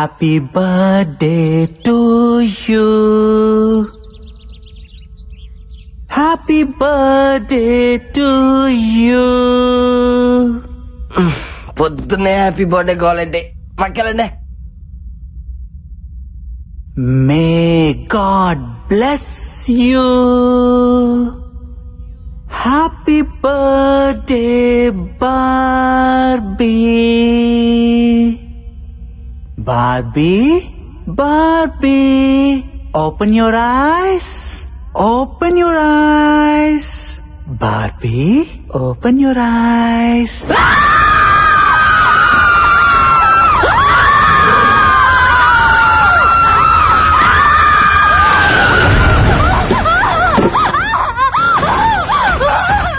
Happy birthday to you. Happy birthday to you. పొద్దున్నే happy birthday కావాలంటే పక్కెళ్ళండి. May God bless you. Happy birthday, Barbie. Barbie, Barbie, open your eyes. Open your eyes. Barbie, open your eyes.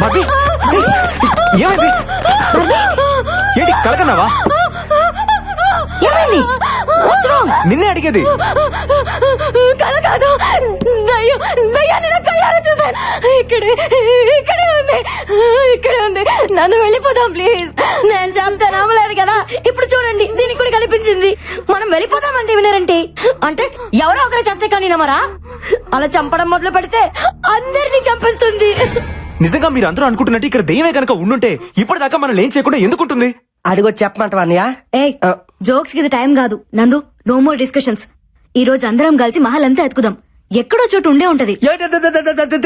Bobby ఏమైంది? ఏంటి కలకన్నావా? ఏమైంది? What's wrong? నిన్నే అడిగేది. కల కాదు, దయ్యాన్ని నా కళ్ళారా చూసాను. ఇక్కడే ఉంది. నన్ను వెళ్ళిపోదాం ప్లీజ్. నేను చెప్తే నమ్మలేదు కదా, ఇప్పుడు చూడండి దీనికి కూడా కనిపించింది. మనం వెళ్ళిపోదామంటే వినరంటే, అంటే ఎవరో ఒకరు చేస్తే కానీ నమ్మరా? అలా చంపడం మొదలు పెడితే అందరినీ చంపేస్తుంది. నిజంగా మీరు అందరూ అనుకుంటున్నట్టు ఇక్కడ దెయ్యమే కనుక ఉండుంటే ఇప్పటిదాకా మనం ఏం చేయకుండా ఎందుకుంటుంది? అడిగొచ్చి చెప్పమంటావా అన్నయ్య? జోక్స్ కి ఇది టైం కాదు నందు. No more discussions. ఈ రోజు అందరం కలిసి మహల్ అంతా ఎత్తుకుదాం. ఎక్కడో చోటు ఉండే ఉంటది.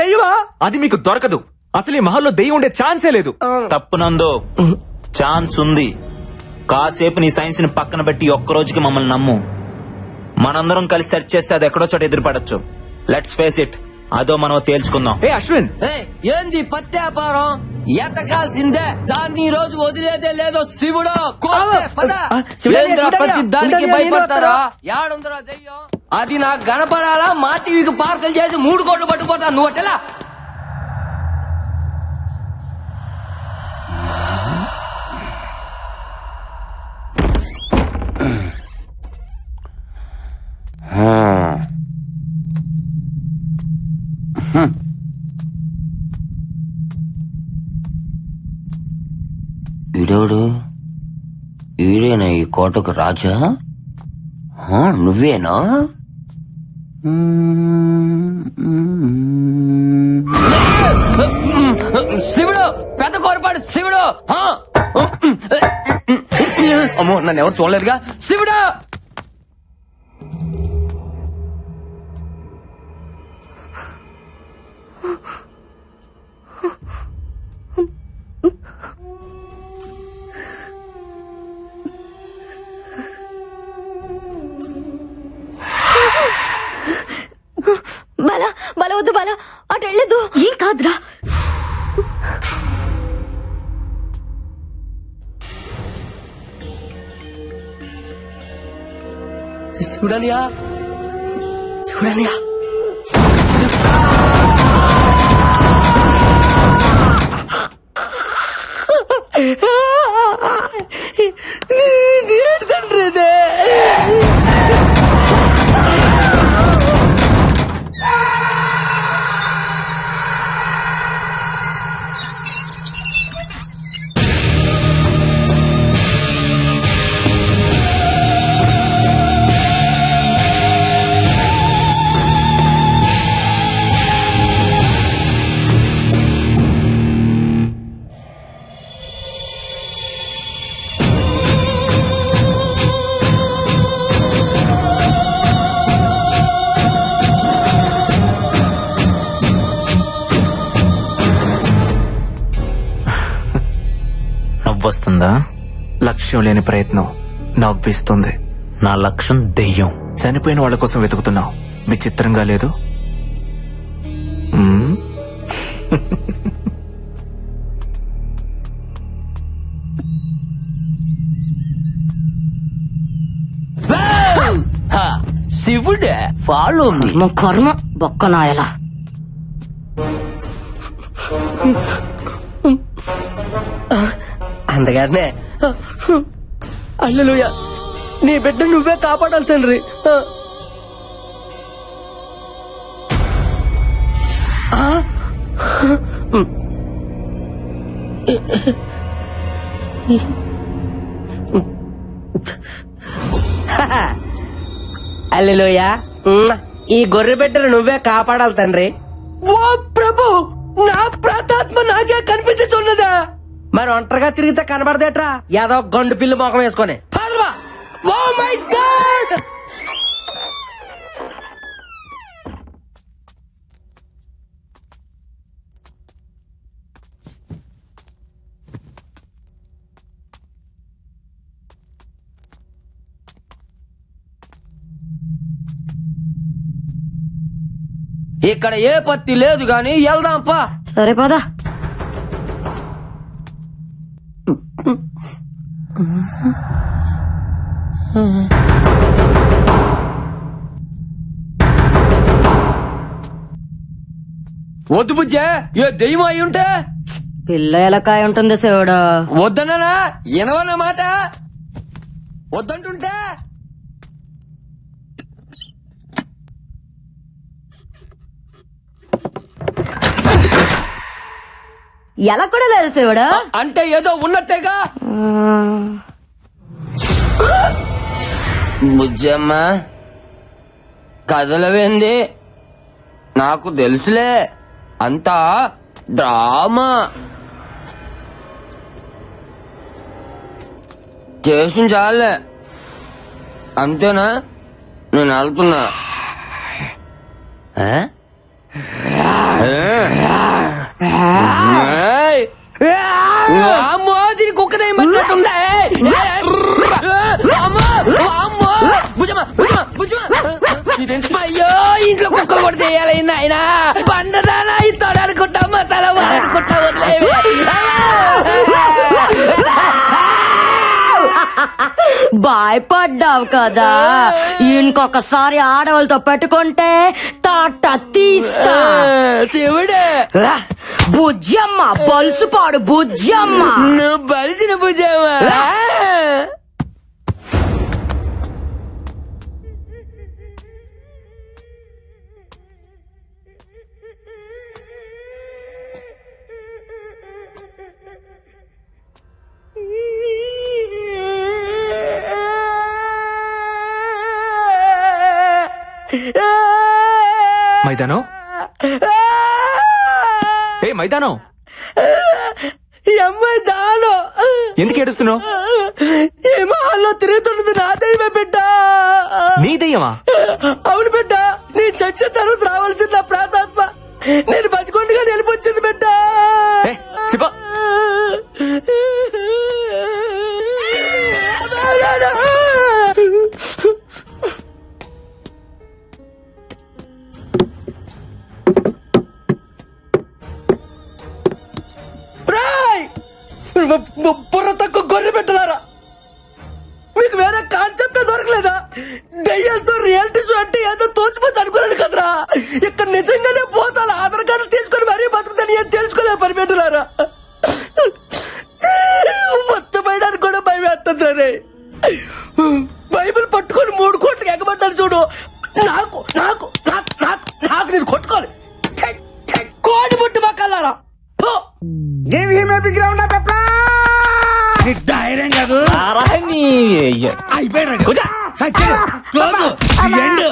దెయ్యమా? అది మీకు దొరకదు. అసలు ఈ మహల్లో దెయ్యం ఉండే ఛాన్సే లేదు. తప్పునందో ఛాన్స్ ఉంది. కాసేపు నీ సైన్స్ ని పక్కన పెట్టి ఒక్క రోజుకి మమ్మల్ని నమ్ము. మనందరం కలిసి సెర్చ్ చేస్తే అది ఎక్కడో చోట ఎదురుపడచ్చు. Let's face it. అదో మనం తేల్చుకుందాం. ఏ అశ్విన్, ఏంది పత్యాపారం? ఎతకాల్సిందే. దాన్ని ఈ రోజు వదిలేదే లేదో శివుడు. ప్రతి దానికి భయపడతారా? యాడుందరా దెయ్యం? అది నాకు కనపడాలా? మా టీవీకి పార్సల్ చేసి 3 కోట్లు పట్టుకుపోతా. నువ్వు అట్టెలా? వీడోడు వీడేనా ఈ కోటకు రాజా? నువ్వేనా? శివుడు, పెద్ద కోరపాడు శివుడు. అమ్మో, నన్ను ఎవరు చూడలేదుగా. శివుడు! బల వద్దు బల, అటు వెళ్ళదు. ఏం కాదురా. చూడనియా, చూడనియా. తండ్రిదే నవ్వొస్తుందా? లక్ష్యం లేని ప్రయత్నం నవ్విస్తుంది. నా లక్ష్యం దెయ్యం. చనిపోయిన వాళ్ళ కోసం వెతుకుతున్నావు. విచిత్రంగా లేదు? శివుడే. Follow me. కర్మ బొక్కనాయలా. అందగానే హల్లెలూయా. నీ బిడ్డ నువ్వే కాపాడాలి తండ్రి. హల్లెలూయా. ఈ గొర్రె బిడ్డను నువ్వే కాపాడాలి తండ్రి. ఓ ప్రభు, నా ప్రాతాత్మ నాకే కనిపించున్నదా? మరి ఒంటరిగా తిరిగితే కనబడదేట్రా ఏదో గండు పిల్లి మొఖం వేసుకొని. Oh my God! ఇక్కడ ఏ పత్తి లేదు గాని వెళ్దాంపా. సరే పదా. వద్దు బుజ్జే, ఏ దెయ్యం అయి ఉంటే. పిల్ల ఎలకాయ ఉంటుంది శివుడు. వద్దన్నా వినవన్న మాట. వద్దంటుంటే ఎలా కూడా లేదు శివుడు. అంటే ఏదో ఉన్నట్టేగా. బుజ్జమ్మ కదలవేంది? నాకు తెలుసులే, అంతా డ్రామా చేసిన చాలే. అంతేనా? నేను వెళ్తున్నా. అమ్మో, దీని కుక్కదే మట్టుందా? అయ్యో, ఇంట్లో కుక్క కూడా చేయాలైంది ఆయన. పండదానా ఇస్తాడు అనుకుంటా, మసాలా వాడుకుంటా వదిలేవి. భయపడ్డావు కదా, ఇంకొకసారి ఆడవాళ్ళతో పెట్టుకుంటే తాట తీస్తా. శివుడే, బుజ్జమ్మ బలుసుపాడు బుజ్జమ్మ. నువ్వు బలిసిన బుజ్జమ్మ. మైదానం, ఏ మైదానం, అమ్మాయి దాను ఎందుకు ఏడుస్తున్నావు? ఈ మహల్లో తిరుగుతున్నది నా దైవమే బిడ్డ. నీ దయ్యమా? అవును బిడ్డ, నీ చచ్చిన తర్వాత రావాల్సిన నా ప్రాతాత్మ నేను బతికొండగా నిలిపొచ్చింది బిడ్డ. ఏ, చెప్పా. బుర్ర తక్కువ గొర్రె పెట్టలారా, మీకు వేరే కాన్సెప్ట్ దొరకలేదా? దయ్యాలతో రియాలిటీ షో అంటే ఏదో తోచిపోతే అనుకున్నాను కదరా. ఇక్కడ నిజంగానే పోతాను ఆధార్ కార్డు తీసుకొని మరీ బతుకుతాను ఏం తెలుసుకోలే పని పెట్టలారా. మొత్తం పైడానికి కూడా భయం వేస్తుంది రే. బైబిల్ పట్టుకొని 3 కోట్లకి ఎగబడ్డాను చూడు. నాకు నాకు నాకు నాకు నాకు నేను కొట్టుకోవాలి. కోడి ముట్టి మొక్కలారా. Give him a big round of applause. ధైర్యం కాదు అయిపోయాడు. Close end.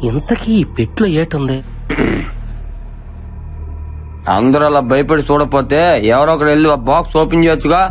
ఇంతకీ ఈ పెట్లో ఏటుంది? అందరూ అలా భయపడి చూడపోతే ఎవరో ఒకరు వెళ్ళి ఆ బాక్స్ ఓపెన్ చేయొచ్చుగా.